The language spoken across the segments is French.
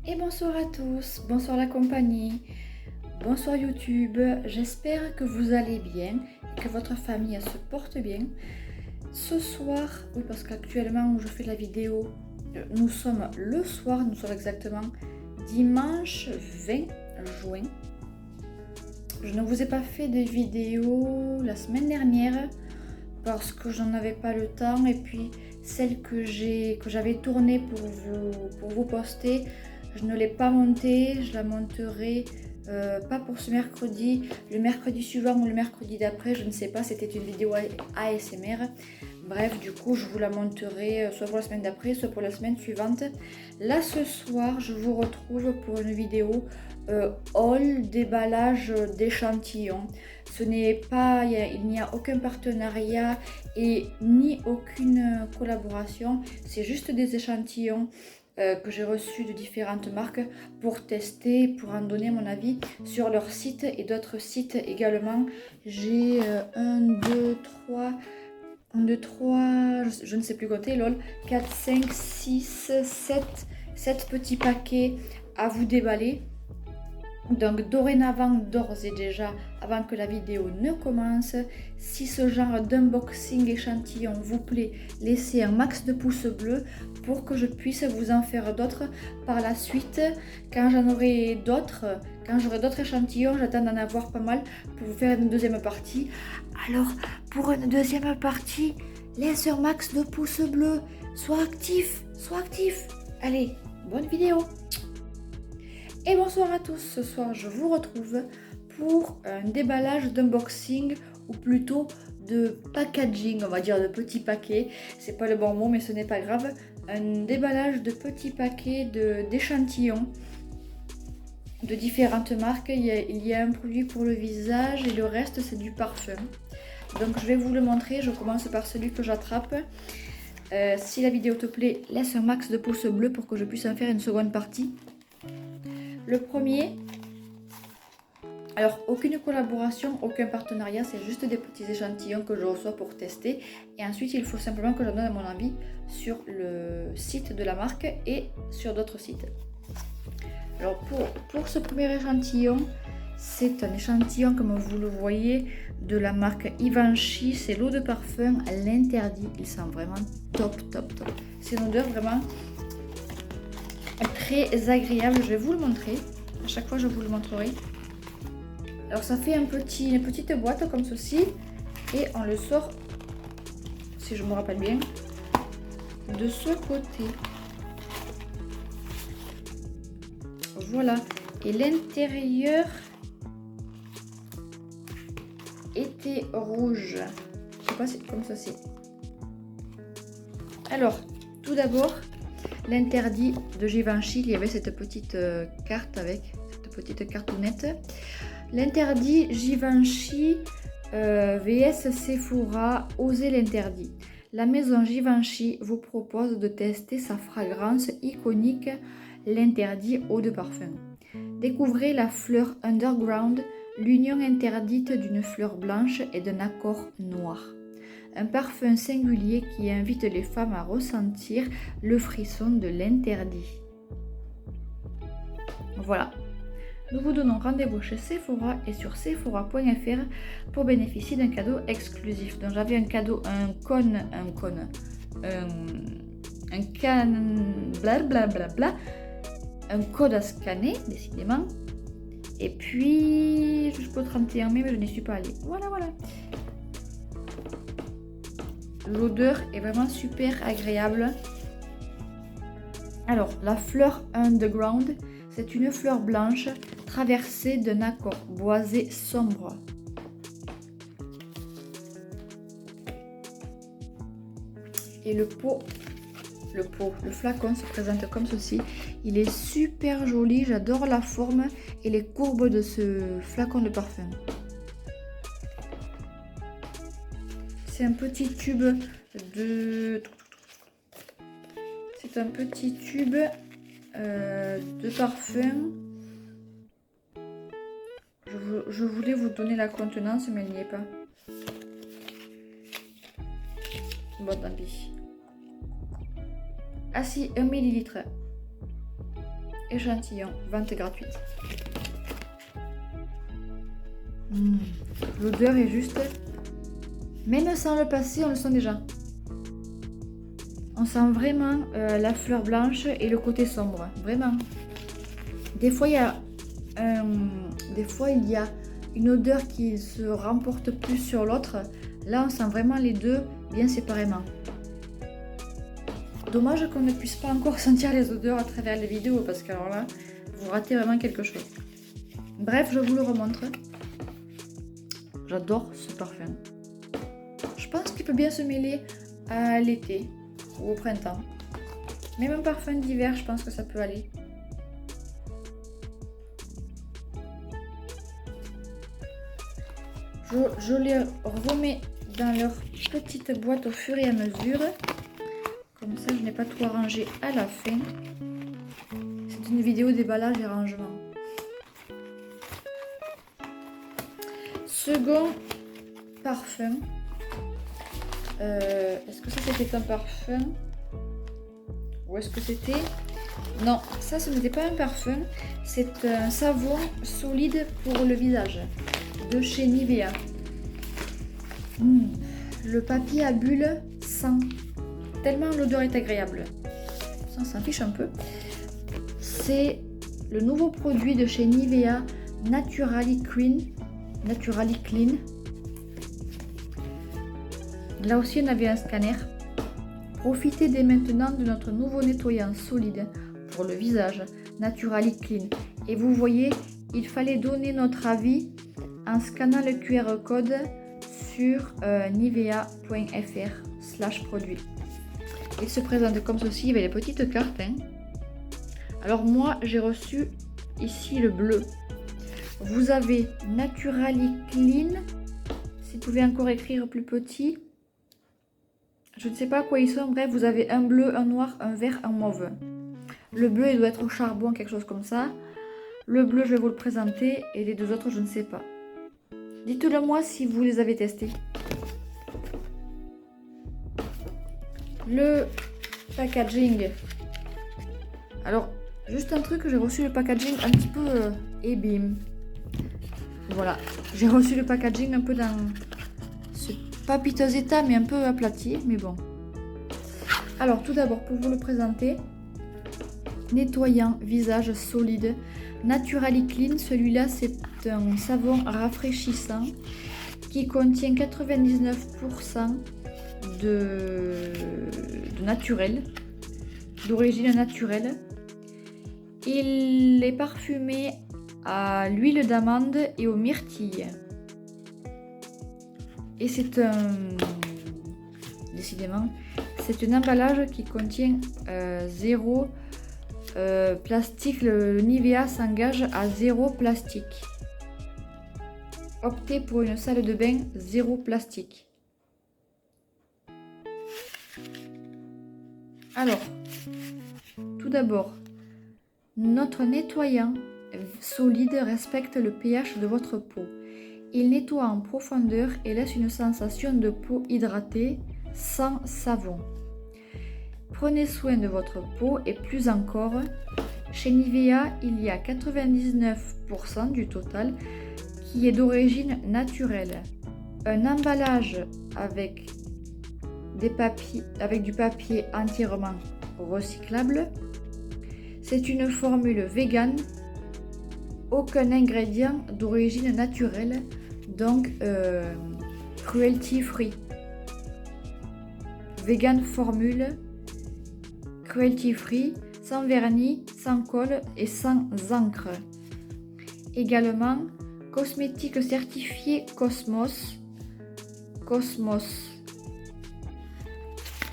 Et bonsoir à tous, bonsoir la compagnie, bonsoir YouTube, j'espère que vous allez bien et que votre famille se porte bien. Ce soir, oui parce qu'actuellement où je fais la vidéo, nous sommes le soir, nous sommes exactement dimanche 20 juin. Je ne vous ai pas fait de vidéo la semaine dernière parce que j'en avais pas le temps et puis celle que j'avais tournée pour vous poster, je ne l'ai pas montée, je la monterai pas pour ce mercredi, le mercredi suivant ou le mercredi d'après, je ne sais pas, c'était une vidéo ASMR. Bref, du coup, je vous la monterai soit pour la semaine d'après, soit pour la semaine suivante. Là, ce soir, je vous retrouve pour une vidéo haul déballage d'échantillons. Ce n'est pas, il n'y a aucun partenariat et ni aucune collaboration. C'est juste des échantillons que j'ai reçus de différentes marques pour tester, pour en donner mon avis sur leur site et d'autres sites également. J'ai 1, 2, 3, je ne sais plus compter, lol, 4, 5, 6, 7 petits paquets à vous déballer. Donc dorénavant, d'ores et déjà, avant que la vidéo ne commence, si ce genre d'unboxing échantillon vous plaît, laissez un max de pouces bleus pour que je puisse vous en faire d'autres par la suite. Quand j'aurai d'autres échantillons, j'attends d'en avoir pas mal pour vous faire une deuxième partie. Alors, pour une deuxième partie, laisse un max de pouces bleus, sois actif. Allez, bonne vidéo. Et bonsoir à tous, ce soir je vous retrouve pour un déballage d'unboxing ou plutôt de packaging, on va dire de petits paquets, c'est pas le bon mot mais ce n'est pas grave, un déballage de petits paquets d'échantillons de différentes marques. Il y a un produit pour le visage et le reste c'est du parfum. Donc je vais vous le montrer, je commence par celui que j'attrape. Si la vidéo te plaît, laisse un max de pouces bleus pour que je puisse en faire une seconde partie. Le premier, alors aucune collaboration, aucun partenariat, c'est juste des petits échantillons que je reçois pour tester. Et ensuite, il faut simplement que je donne mon avis sur le site de la marque et sur d'autres sites. Alors pour ce premier échantillon, c'est un échantillon comme vous le voyez de la marque Givenchy. C'est l'eau de parfum à l'interdit. Il sent vraiment top. C'est une odeur vraiment très agréable, je vais vous le montrer. À chaque fois, je vous le montrerai. Alors, ça fait une petite boîte comme ceci. Et on le sort, si je me rappelle bien, de ce côté. Voilà. Et l'intérieur était rouge. Je sais pas, c'est comme ceci. Alors, tout d'abord, l'interdit de Givenchy, il y avait cette petite carte avec cette petite cartonnette. L'interdit Givenchy vs Sephora, osez l'interdit. La maison Givenchy vous propose de tester sa fragrance iconique, l'interdit eau de parfum. Découvrez la fleur underground, l'union interdite d'une fleur blanche et d'un accord noir. Un parfum singulier qui invite les femmes à ressentir le frisson de l'interdit. Voilà. Nous vous donnons rendez-vous chez Sephora et sur sephora.fr pour bénéficier d'un cadeau exclusif. Donc j'avais un cadeau, un code à scanner, décidément. Et puis jusqu'au 31 mai, mais je n'y suis pas allée. Voilà. L'odeur est vraiment super agréable. Alors, la fleur underground, c'est une fleur blanche traversée d'un accord boisé sombre. Et le flacon se présente comme ceci. Il est super joli, j'adore la forme et les courbes de ce flacon de parfum. C'est un petit tube de... C'est un petit tube de parfum. Je voulais vous donner la contenance, mais elle n'y est pas. Bon, tant pis. Ah si, 1 ml. échantillon, vente gratuite. L'odeur est juste... Même sans le passer, on le sent déjà. On sent vraiment la fleur blanche et le côté sombre. Vraiment. Des fois, il y a une odeur qui se remporte plus sur l'autre. Là, on sent vraiment les deux bien séparément. Dommage qu'on ne puisse pas encore sentir les odeurs à travers les vidéos parce que alors là, vous ratez vraiment quelque chose. Bref, je vous le remontre. J'adore ce parfum. Je pense qu'il peut bien se mêler à l'été ou au printemps. Même un parfum d'hiver, je pense que ça peut aller. Je les remets dans leur petite boîte au fur et à mesure. Comme ça, je n'ai pas tout arrangé à la fin. C'est une vidéo déballage et rangement. Second parfum. Est-ce que ça c'était un parfum? Ou est-ce que c'était... Non, ça ce n'était pas un parfum. C'est un savon solide pour le visage. De chez Nivea. Le papier à bulles sent tellement l'odeur est agréable. Ça, on s'en fiche un peu. C'est le nouveau produit de chez Nivea, Naturally Clean. Là aussi, on avait un scanner. Profitez dès maintenant de notre nouveau nettoyant solide pour le visage, Naturally Clean. Et vous voyez, il fallait donner notre avis en scannant le QR code sur nivea.fr/produit. Il se présente comme ceci avec les petites cartes. Alors moi, j'ai reçu ici le bleu. Vous avez Naturally Clean. Si vous pouvez encore écrire plus petit. Je ne sais pas à quoi ils sont. Bref, vous avez un bleu, un noir, un vert, un mauve. Le bleu, il doit être au charbon, quelque chose comme ça. Le bleu, je vais vous le présenter. Et les deux autres, je ne sais pas. Dites-le moi si vous les avez testés. Le packaging. Alors, juste un truc, j'ai reçu le packaging un petit peu et bim. Voilà, j'ai reçu le packaging un peu dans ce pas piteux état, mais un peu aplati, mais bon. Alors, tout d'abord, pour vous le présenter, nettoyant visage solide, Naturally Clean. Celui-là, c'est un savon rafraîchissant qui contient 99% de naturel, d'origine naturelle. Il est parfumé à l'huile d'amande et aux myrtilles. Et c'est décidément, c'est un emballage qui contient zéro plastique. Le Nivea s'engage à zéro plastique. Optez pour une salle de bain zéro plastique. Alors, tout d'abord, notre nettoyant solide respecte le pH de votre peau. Il nettoie en profondeur et laisse une sensation de peau hydratée, sans savon. Prenez soin de votre peau et plus encore, chez Nivea, il y a 99% du total qui est d'origine naturelle. Un emballage avec du papier entièrement recyclable. C'est une formule vegan, aucun ingrédient d'origine naturelle, donc cruelty free. Vegan formule, cruelty free, sans vernis, sans colle et sans encre. Également, cosmétique certifié Cosmos.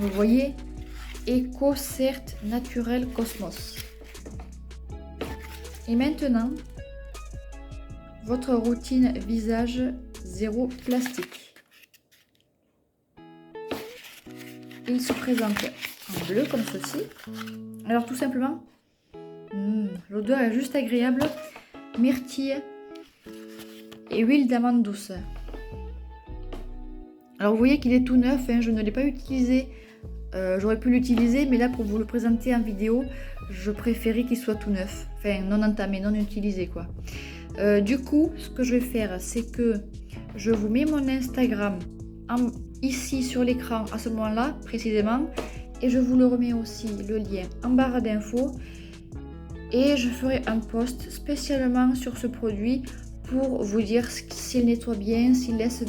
Vous voyez, EcoCert Naturel Cosmos. Et maintenant, votre routine visage zéro plastique. Il se présente en bleu comme ceci. Alors tout simplement, l'odeur est juste agréable. Myrtille et huile d'amande douce. Alors vous voyez qu'il est tout neuf, je ne l'ai pas utilisé. J'aurais pu l'utiliser, mais là pour vous le présenter en vidéo, je préférais qu'il soit tout neuf, enfin non entamé, non utilisé quoi. Du coup, ce que je vais faire, c'est que je vous mets mon Instagram ici sur l'écran à ce moment-là précisément, et je vous le remets aussi le lien en barre d'infos, et je ferai un post spécialement sur ce produit pour vous dire s'il nettoie bien, s'il laisse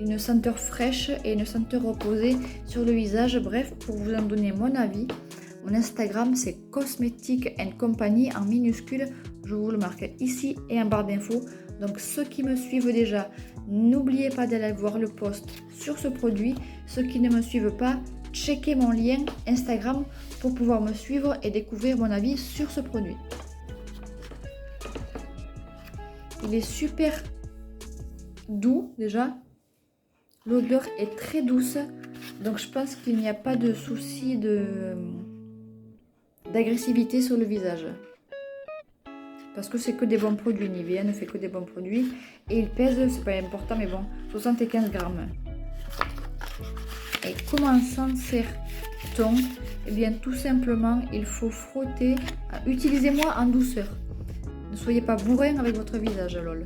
une senteur fraîche et une senteur reposée sur le visage, bref, pour vous en donner mon avis. Mon Instagram, c'est Cosmetic & Company en minuscule, je vous le marque ici et en barre d'infos. Donc ceux qui me suivent déjà, n'oubliez pas d'aller voir le post sur ce produit. Ceux qui ne me suivent pas, checkez mon lien Instagram pour pouvoir me suivre et découvrir mon avis sur ce produit. Il est super doux déjà, l'odeur est très douce, donc je pense qu'il n'y a pas de souci d'agressivité sur le visage. Parce que c'est que des bons produits, Nivea ne fait que des bons produits. Et il pèse, c'est pas important, mais bon, 75 grammes. Et comment s'en sert-on? Eh bien, tout simplement, il faut frotter. Utilisez-moi en douceur. Ne soyez pas bourrin avec votre visage, lol.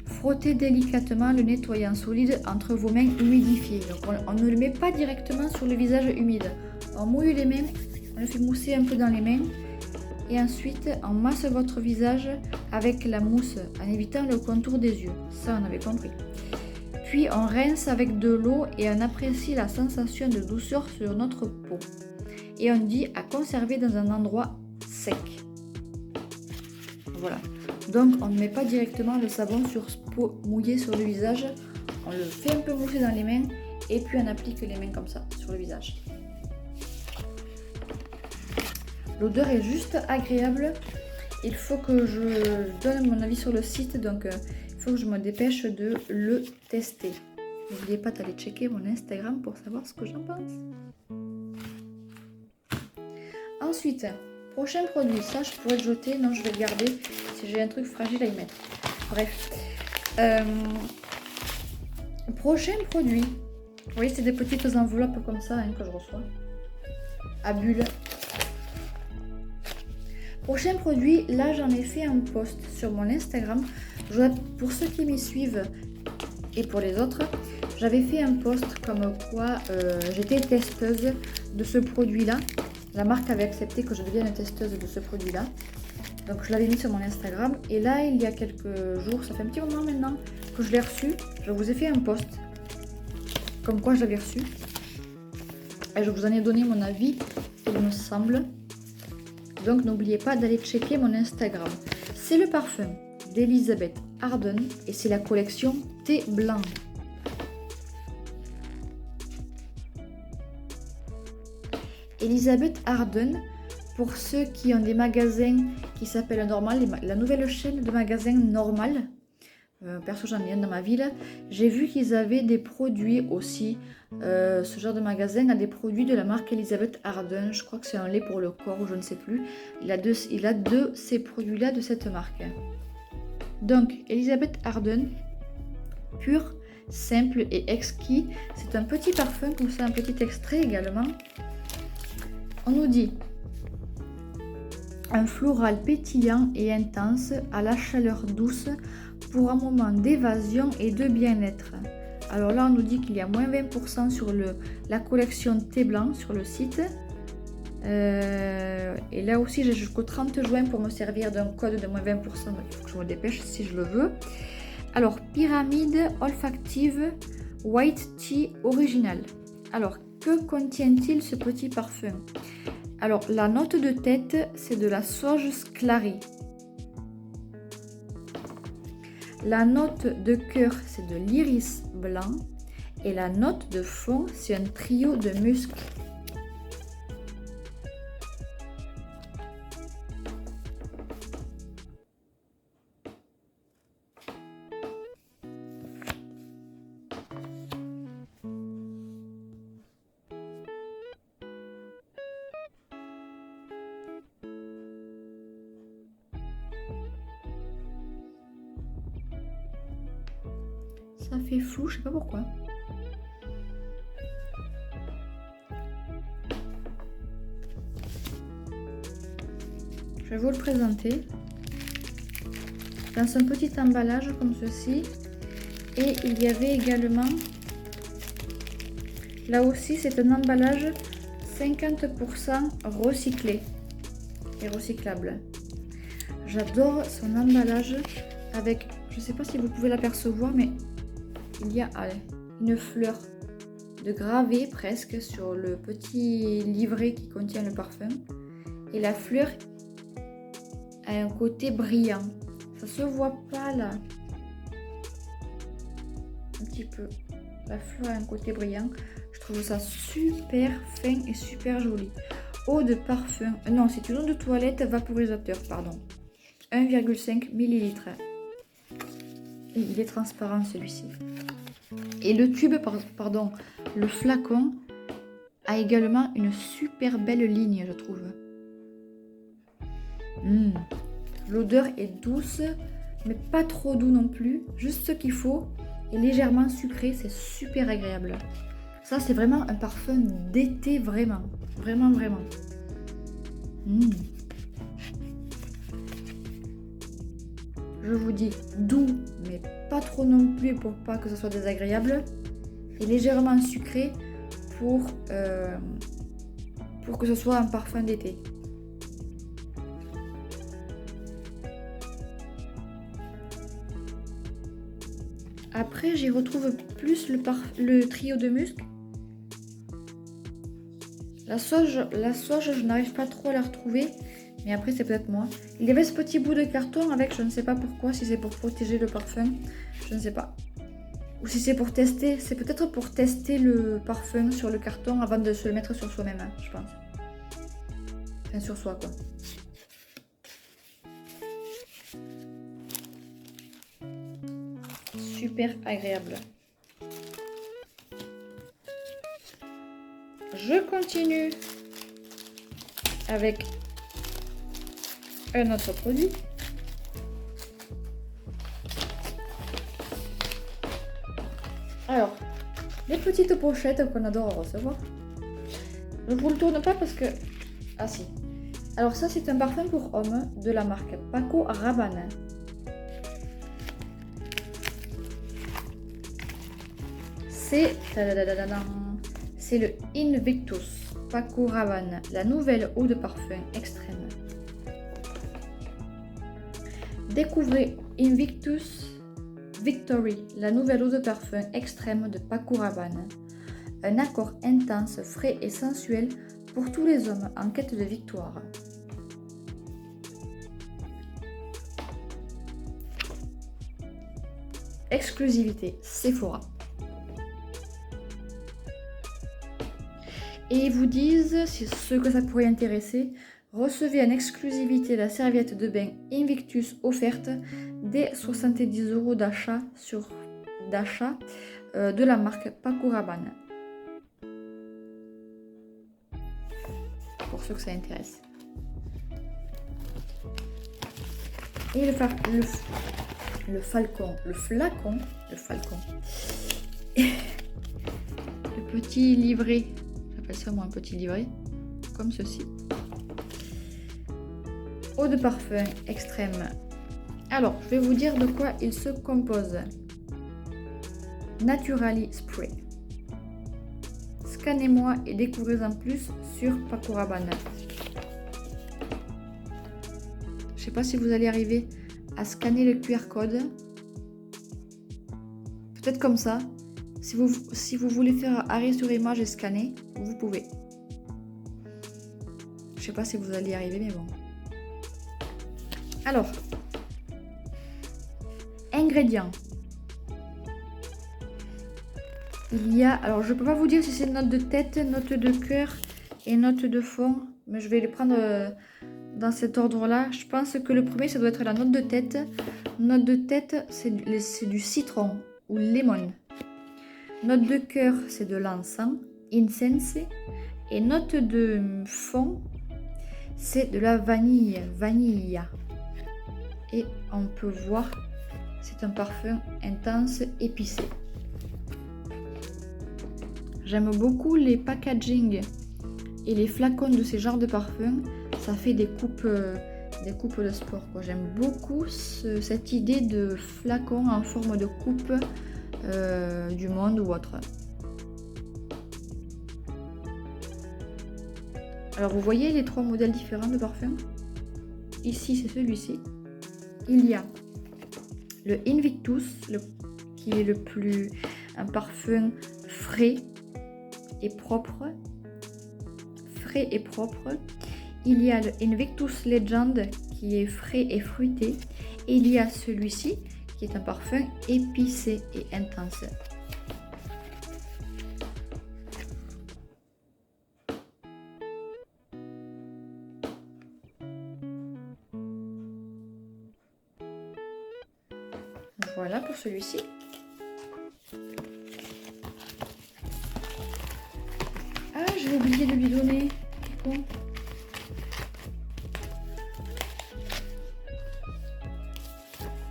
Frottez délicatement le nettoyant solide entre vos mains humidifiées. Donc, on ne le met pas directement sur le visage humide. On mouille les mains, on le fait mousser un peu dans les mains. Et ensuite, on masse votre visage avec la mousse en évitant le contour des yeux. Ça, on avait compris. Puis, on rince avec de l'eau et on apprécie la sensation de douceur sur notre peau. Et on dit à conserver dans un endroit sec. Voilà. Donc, on ne met pas directement le savon sur peau mouillée sur le visage. On le fait un peu mousser dans les mains et puis on applique les mains comme ça sur le visage. L'odeur est juste agréable. Il faut que je donne mon avis sur le site, donc il faut que je me dépêche de le tester. N'oubliez pas d'aller checker mon Instagram pour savoir ce que j'en pense. Ensuite, prochain produit. Ça, je pourrais le jeter. Non, je vais le garder si j'ai un truc fragile à y mettre. Bref. Prochain produit. Vous voyez, c'est des petites enveloppes comme ça que je reçois. À bulles. Prochain produit, là j'en ai fait un post sur mon Instagram. Pour ceux qui m'y suivent et pour les autres, j'avais fait un post comme quoi j'étais testeuse de ce produit-là. La marque avait accepté que je devienne testeuse de ce produit-là. Donc je l'avais mis sur mon Instagram. Et là, il y a quelques jours, ça fait un petit moment maintenant que je l'ai reçu. Je vous ai fait un post comme quoi je l'avais reçu. Et je vous en ai donné mon avis, il me semble. Donc n'oubliez pas d'aller checker mon Instagram. C'est le parfum d'Elizabeth Arden et c'est la collection Thé Blanc. Elizabeth Arden, pour ceux qui ont des magasins qui s'appellent Normal, la nouvelle chaîne de magasins Normal. Perso, j'en ai un dans ma ville. J'ai vu qu'ils avaient des produits aussi. Ce genre de magasin a des produits de la marque Elizabeth Arden. Je crois que c'est un lait pour le corps ou je ne sais plus. Il a deux ces produits-là de cette marque. Donc, Elizabeth Arden, pur, simple et exquis. C'est un petit parfum, comme ça, un petit extrait également. On nous dit un floral pétillant et intense à la chaleur douce pour un moment d'évasion et de bien-être. Alors là, on nous dit qu'il y a moins 20% sur la collection Thé Blanc sur le site. Et là aussi, j'ai jusqu'au 30 juin pour me servir d'un code de moins 20%. Donc il faut que je me dépêche si je le veux. Alors, pyramide olfactive White Tea original. Alors, que contient-il ce petit parfum? Alors, la note de tête, c'est de la sauge Sclari. La note de cœur, c'est de l'iris blanc. Et la note de fond, c'est un trio de musc. Ça fait flou, je sais pas pourquoi. Je vais vous le présenter. Dans un petit emballage comme ceci. Et il y avait également, là aussi c'est un emballage 50% recyclé et recyclable. J'adore son emballage avec, je ne sais pas si vous pouvez l'apercevoir, mais il y a une fleur de gravé presque sur le petit livret qui contient le parfum. Et la fleur a un côté brillant. Ça se voit pas là. Un petit peu. La fleur a un côté brillant. Je trouve ça super fin et super joli. Eau de parfum. Non, c'est une eau de toilette vaporisateur, pardon. 1,5 ml. Et il est transparent celui-ci. Et le tube, pardon, le flacon a également une super belle ligne, je trouve. L'odeur est douce, mais pas trop doux non plus. Juste ce qu'il faut. Et légèrement sucré, c'est super agréable. Ça, c'est vraiment un parfum d'été, vraiment. Vraiment, vraiment. Je vous dis doux, mais pas trop non plus pour pas que ce soit désagréable. Et légèrement sucré pour que ce soit un parfum d'été. Après, j'y retrouve plus le trio de musc. La sauge, je n'arrive pas trop à la retrouver. Mais après, c'est peut-être moi. Il y avait ce petit bout de carton avec, je ne sais pas pourquoi, si c'est pour protéger le parfum. Je ne sais pas. Ou si c'est pour tester. C'est peut-être pour tester le parfum sur le carton avant de se le mettre sur soi-même, hein, je pense. Enfin, sur soi, quoi. Super agréable. Je continue avec un autre produit. Alors, les petites pochettes qu'on adore recevoir. Je vous le tourne pas parce que... Ah si. Alors ça, c'est un parfum pour homme de la marque Paco Rabanne. C'est le Invictus Paco Rabanne, la nouvelle eau de parfum extrême. Découvrez Invictus Victory, la nouvelle eau de parfum extrême de Paco Rabanne. Un accord intense, frais et sensuel pour tous les hommes en quête de victoire. Exclusivité Sephora. Et ils vous disent, si ce que ça pourrait intéresser, recevez en exclusivité la serviette de bain Invictus offerte dès 70 € d'achat de la marque Paco Rabanne. Pour ceux que ça intéresse. Et le flacon. Le petit livret. J'appelle ça moi un petit livret. Comme ceci. Eau de parfum extrême. Alors, je vais vous dire de quoi il se compose. Naturally Spray. Scannez-moi et découvrez en plus sur Paco Rabanne. Je ne sais pas si vous allez arriver à scanner le QR code. Peut-être comme ça. Si vous voulez faire arrêt sur image et scanner, vous pouvez. Je ne sais pas si vous allez y arriver, mais bon. Alors, ingrédients. Il y a, alors je peux pas vous dire si c'est note de tête, note de cœur et note de fond, mais je vais les prendre dans cet ordre-là. Je pense que le premier, ça doit être la note de tête. Note de tête, c'est du citron ou lemon. Note de cœur, c'est de l'encens, incense. Et note de fond, c'est de la vanilla. Et on peut voir, c'est un parfum intense, épicé. J'aime beaucoup les packaging et les flacons de ces genres de parfums. Ça fait des coupes des coupes de sport. J'aime beaucoup cette idée de flacon en forme de coupe du monde ou autre. Alors vous voyez les 3 modèles différents de parfums. Ici c'est celui-ci. Il y a le Invictus qui est un parfum frais et propre. Il y a le Invictus Legend qui est frais et fruité. Et il y a celui-ci qui est un parfum épicé et intense. Voilà pour celui-ci. Ah, j'ai oublié de lui donner. Bon.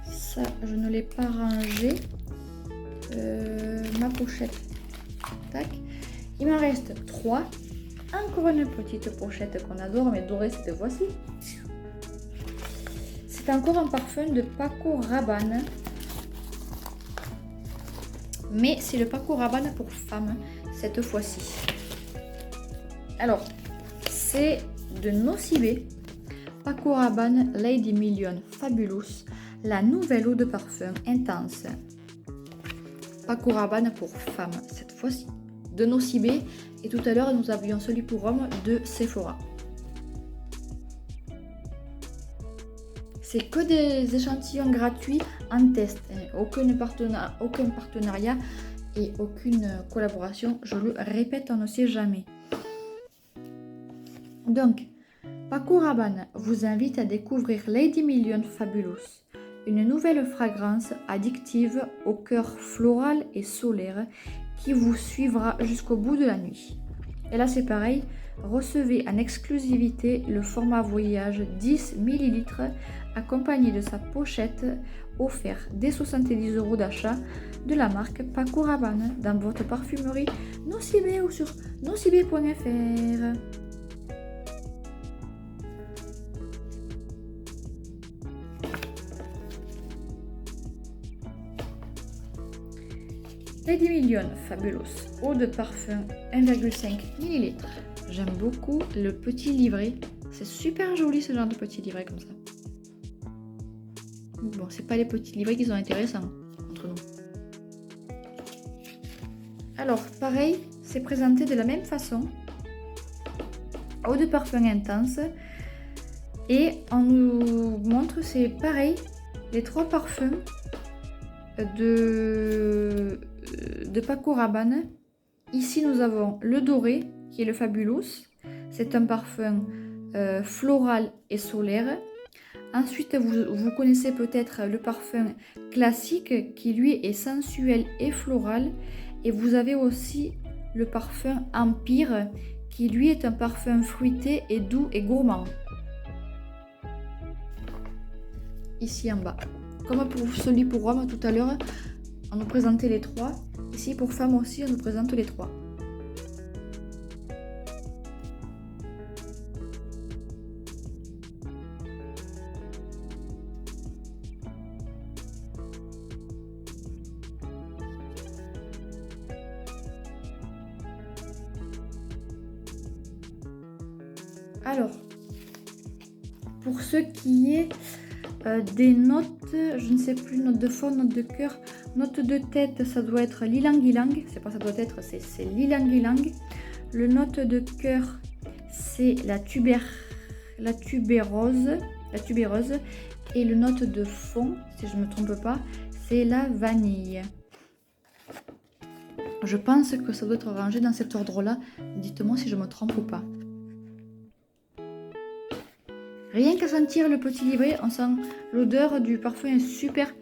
Ça, je ne l'ai pas rangé. Ma pochette. Tac. Il m'en reste 3. Encore une petite pochette qu'on adore, mais dorée cette fois-ci. C'est encore un parfum de Paco Rabanne. Mais c'est le Paco Rabanne pour femmes cette fois-ci. Alors, c'est de Nocibé, Paco Rabanne Lady Million Fabulous, la nouvelle eau de parfum intense. Paco Rabanne pour femmes cette fois-ci, de Nocibé. Et tout à l'heure, nous avions celui pour hommes de Sephora. C'est que des échantillons gratuits en test. Aucun partenariat et aucune collaboration. Je le répète, on ne sait jamais. Donc, Paco Rabanne vous invite à découvrir Lady Million Fabulous, une nouvelle fragrance addictive au cœur floral et solaire qui vous suivra jusqu'au bout de la nuit. Et là, c'est pareil. Recevez en exclusivité le format voyage 10 ml accompagné de sa pochette offert dès 70 € d'achat de la marque Paco Rabanne dans votre parfumerie Nocibé ou sur nocibé.fr. Lady Million Fabulous, eau de parfum 1,5 ml. J'aime beaucoup le petit livret. C'est super joli ce genre de petit livret comme ça. Bon, c'est pas les petits livrets qui sont intéressants entre nous. Alors, pareil, c'est présenté de la même façon. Eau de parfum intense. Et on nous montre, c'est pareil, les 3 parfums de Paco Rabanne. Ici, nous avons le doré, qui est le Fabulous. C'est un parfum floral et solaire. Ensuite, vous connaissez peut-être le parfum classique, qui lui est sensuel et floral. Et vous avez aussi le parfum Empire, qui lui est un parfum fruité et doux et gourmand. Ici en bas. Comme pour celui pour homme tout à l'heure, on nous présentait les 3. Ici pour femmes aussi, on nous présente les 3. Alors, pour ce qui est des notes, je ne sais plus, notes de fond, notes de cœur, notes de tête, ça doit être l'ilang-ilang, c'est pas ça doit être, c'est l'ilang-ilang. Le note de cœur, c'est la tubéreuse, et le note de fond, si je ne me trompe pas, c'est la vanille. Je pense que ça doit être rangé dans cet ordre-là. Dites-moi si je me trompe ou pas. Rien qu'à sentir le petit livret, on sent l'odeur du parfum est super.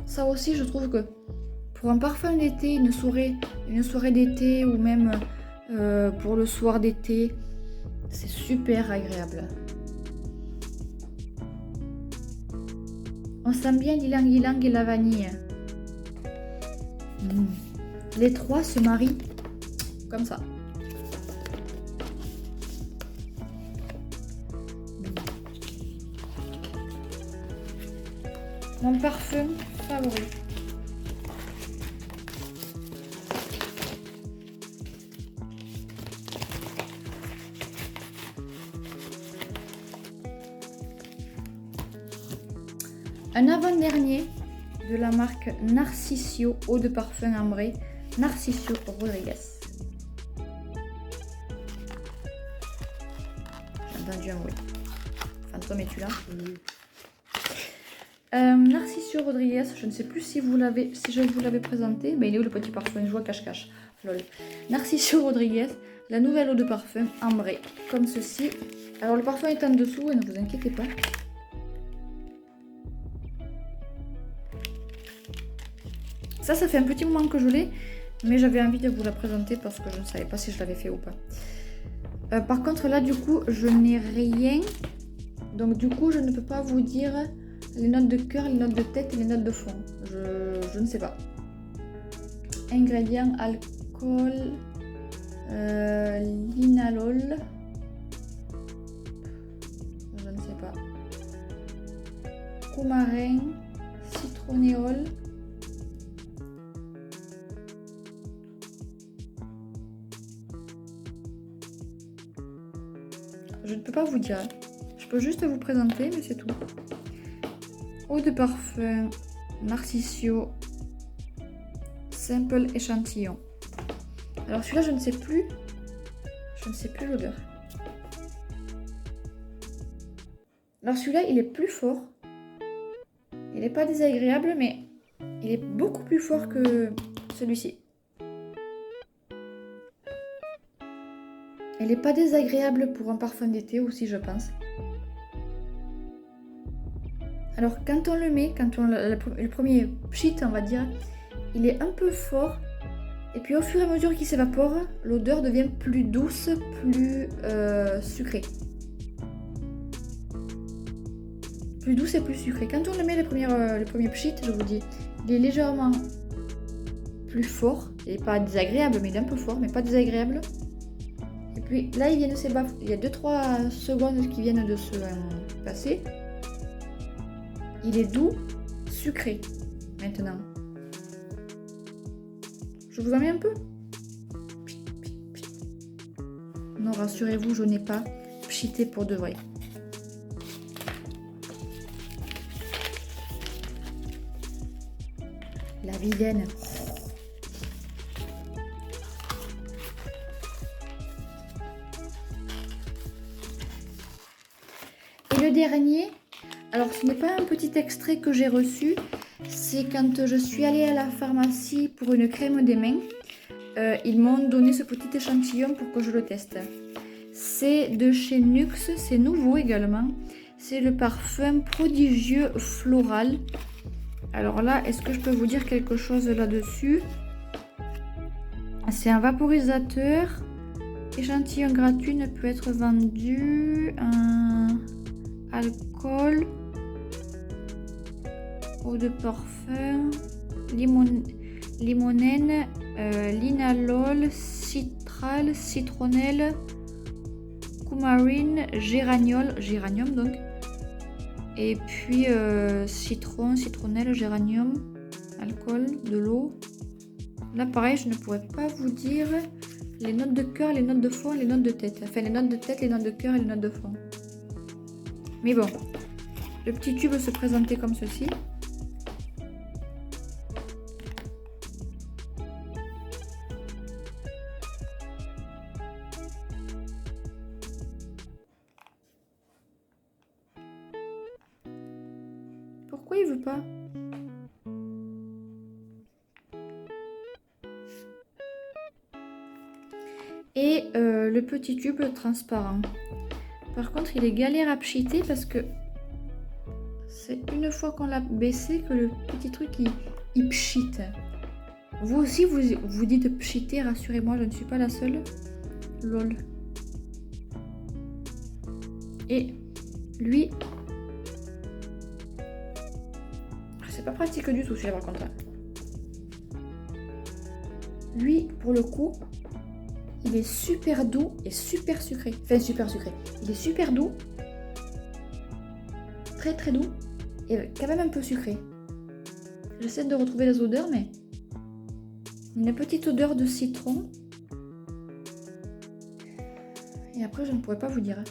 Ça aussi, je trouve que pour un parfum d'été, une soirée d'été ou même pour le soir d'été, c'est super agréable. On sent bien l'ilang-ilang et la vanille. Les 3 se marient comme ça. Mon parfum favori. Un avant-dernier de la marque Narcisio, eau de parfum ambré, Narcisio Rodriguez. J'ai entendu un bruit. Fantôme, es-tu là? Narcisio Rodriguez, je ne sais plus si je vous l'avais présenté. Ben, il est où le petit parfum? Je vois cache-cache. Lol. Narcisio Rodriguez, la nouvelle eau de parfum ambrée, comme ceci. Alors le parfum est en dessous et ne vous inquiétez pas. Ça fait un petit moment que je l'ai, mais j'avais envie de vous la présenter parce que je ne savais pas si je l'avais fait ou pas. Par contre là du coup je n'ai rien, donc du coup je ne peux pas vous dire les notes de cœur, les notes de tête et les notes de fond. Je ne sais pas. Ingrédients: alcool, linalol, je ne sais pas, coumarin, citronéol. Je ne peux pas vous dire. Je peux juste vous présenter, mais c'est tout. Eau de parfum Narcisio, simple échantillon. Alors celui-là, je ne sais plus l'odeur. Alors celui-là, il est plus fort. Il n'est pas désagréable, mais il est beaucoup plus fort que celui-ci. Elle n'est pas désagréable pour un parfum d'été aussi, je pense. Alors quand on le met, le premier pchit, on va dire, il est un peu fort. Et puis au fur et à mesure qu'il s'évapore, l'odeur devient plus douce, plus sucrée. Plus douce et plus sucrée. Quand on le met le premier pchit, je vous dis, il est légèrement plus fort. Il n'est pas désagréable, mais il est un peu fort, mais pas désagréable. Et puis là, il vient de s'évaporer. Il y a 2-3 secondes qui viennent de se passer. Il est doux, sucré, maintenant. Je vous en mets un peu. Non, rassurez-vous, je n'ai pas pchité pour de vrai. La vilaine. Et le dernier, alors ce n'est pas un petit extrait que j'ai reçu, c'est quand je suis allée à la pharmacie pour une crème des mains. Ils m'ont donné ce petit échantillon pour que je le teste. C'est de chez Nuxe, c'est nouveau également. C'est le parfum prodigieux floral. Alors là, est-ce que je peux vous dire quelque chose là-dessus? C'est un vaporisateur. Échantillon gratuit ne peut être vendu. Alcool. Eau de parfum. Limonène. Linalol. Citral. Citronnelle. Coumarine. Géranium donc. Et puis citron, citronnelle, géranium, alcool, de l'eau. Là pareil, je ne pourrais pas vous dire les notes de cœur, les notes de fond, les notes de tête. Enfin les notes de tête, les notes de cœur et les notes de fond. Mais bon, le petit tube se présentait comme ceci. Pourquoi il veut pas? Et le petit tube transparent. Par contre, il est galère à pchiter parce que c'est une fois qu'on l'a baissé que le petit truc il pchite. Vous aussi, vous dites pchiter, rassurez-moi, je ne suis pas la seule. Lol. Et lui, c'est pas pratique du tout celui-là par contre. Lui, pour le coup, il est super doux et super sucré. Enfin, super sucré. Il est super doux. Très très doux. Et quand même un peu sucré. J'essaie de retrouver les odeurs, mais une petite odeur de citron. Et après, je ne pourrais pas vous dire.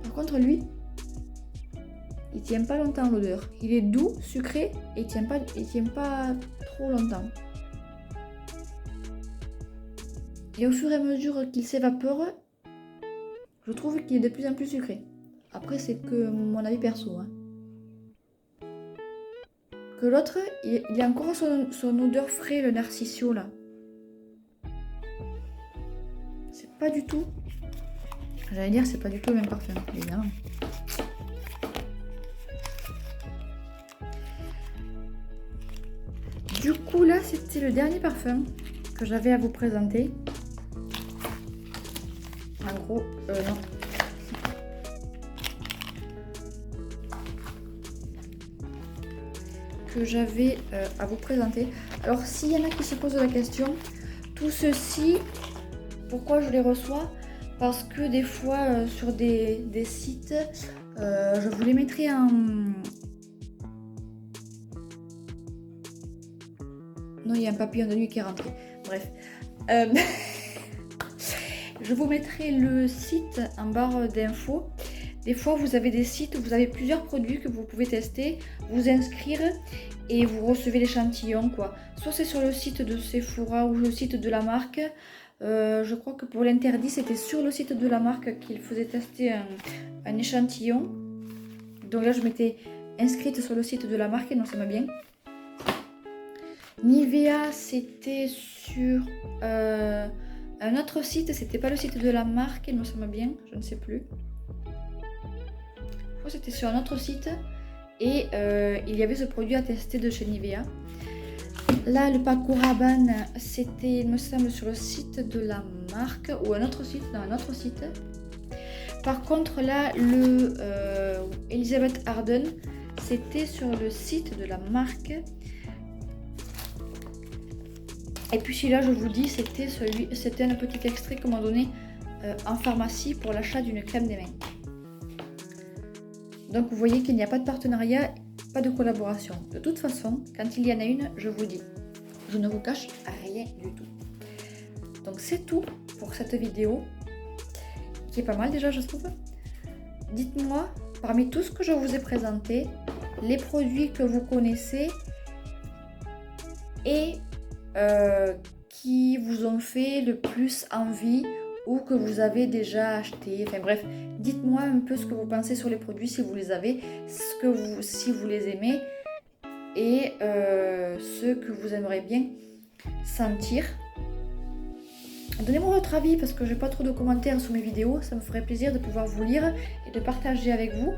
Par contre, lui, il tient pas longtemps l'odeur. Il est doux, sucré, et il tient pas trop longtemps. Et au fur et à mesure qu'il s'évapore, je trouve qu'il est de plus en plus sucré. Après, c'est que mon avis perso. Hein. Que l'autre, il a encore son odeur frais, le Narcissio là. C'est pas du tout. J'allais dire, c'est pas du tout le même parfum, évidemment. Du coup, là, c'était le dernier parfum que j'avais à vous présenter. En gros, non. Que j'avais à vous présenter. Alors, s'il y en a qui se posent la question, tout ceci, pourquoi je les reçois? Parce que des fois, sur des sites, je vous les mettrai en... Non, il y a un papillon de nuit qui est rentré. Bref. Je vous mettrai le site en barre d'infos. Des fois, vous avez des sites où vous avez plusieurs produits que vous pouvez tester, vous inscrire et vous recevez l'échantillon, quoi. Soit c'est sur le site de Sephora ou le site de la marque. Je crois que pour l'interdit, c'était sur le site de la marque qu'il faisait tester un échantillon. Donc là, je m'étais inscrite sur le site de la marque et non, ça m'a bien. Nivea, c'était sur un autre site, c'était pas le site de la marque, il me semble bien, je ne sais plus. Je crois que c'était sur un autre site et il y avait ce produit à tester de chez Nivea. Là, le Paco Rabanne, c'était, il me semble, sur le site de la marque ou un autre site, un autre site. Par contre, là, le Elizabeth Arden, c'était sur le site de la marque. Et puis celui-là, je vous dis, c'était un petit extrait qu'on m'a donné en pharmacie pour l'achat d'une crème des mains. Donc vous voyez qu'il n'y a pas de partenariat, pas de collaboration. De toute façon, quand il y en a une, je vous dis, je ne vous cache rien du tout. Donc c'est tout pour cette vidéo, qui est pas mal déjà, je trouve. Dites-moi, parmi tout ce que je vous ai présenté, les produits que vous connaissez et qui vous ont fait le plus envie ou que vous avez déjà acheté. Enfin bref, dites-moi un peu ce que vous pensez sur les produits, si vous les avez, si vous les aimez et ce que vous aimeriez bien sentir. Donnez-moi votre avis parce que j'ai pas trop de commentaires sous mes vidéos, ça me ferait plaisir de pouvoir vous lire et de partager avec vous.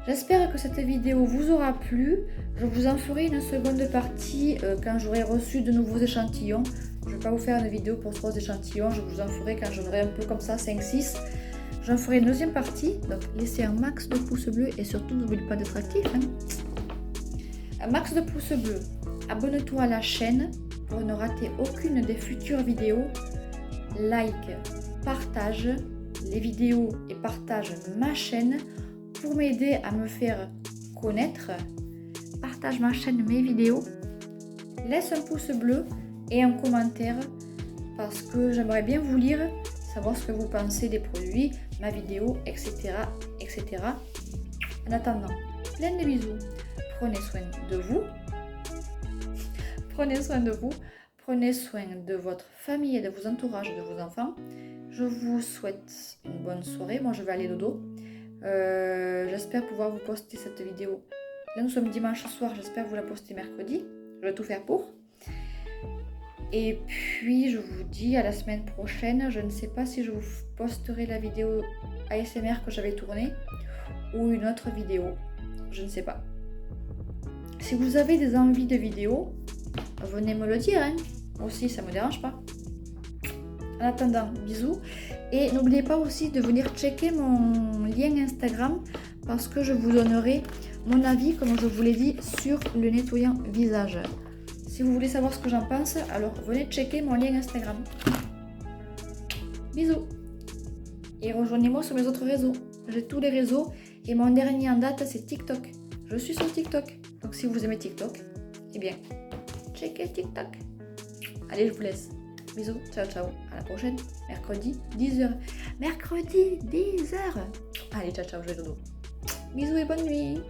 J'espère que cette vidéo vous aura plu. Je vous en ferai une seconde partie quand j'aurai reçu de nouveaux échantillons. Je ne vais pas vous faire une vidéo pour 3 échantillons, je vous en ferai quand j'en aurai un peu comme ça, 5-6. J'en ferai une deuxième partie, donc laissez un max de pouces bleus et surtout n'oubliez pas d'être actif. Hein. Un max de pouces bleus, abonne-toi à la chaîne pour ne rater aucune des futures vidéos. Like, partage les vidéos et partage ma chaîne. Pour m'aider à me faire connaître, partage ma chaîne, mes vidéos, laisse un pouce bleu et un commentaire parce que j'aimerais bien vous lire, savoir ce que vous pensez des produits, ma vidéo, etc. etc. En attendant, plein de bisous, prenez soin de vous, prenez soin de vous, prenez soin de votre famille et de vos entourages, de vos enfants. Je vous souhaite une bonne soirée, moi je vais aller dodo. J'espère pouvoir vous poster cette vidéo. Là nous sommes dimanche soir, j'espère vous la poster mercredi. Je vais tout faire pour. Et puis je vous dis à la semaine prochaine. Je ne sais pas si je vous posterai la vidéo ASMR que j'avais tournée ou une autre vidéo. Je ne sais pas. Si vous avez des envies de vidéos, venez me le dire. Hein. Aussi, ça ne me dérange pas. En attendant, bisous. Et n'oubliez pas aussi de venir checker mon lien Instagram parce que je vous donnerai mon avis, comme je vous l'ai dit, sur le nettoyant visage. Si vous voulez savoir ce que j'en pense, alors venez checker mon lien Instagram. Bisous. Et rejoignez-moi sur mes autres réseaux. J'ai tous les réseaux et mon dernier en date, c'est TikTok. je suis sur TikTok. Donc si vous aimez TikTok, eh bien, checkez TikTok. Allez, je vous laisse. Bisous, ciao ciao, à la prochaine, mercredi 10h. Mercredi 10h. Allez, ciao ciao, je vais dodo. Bisous et bonne nuit.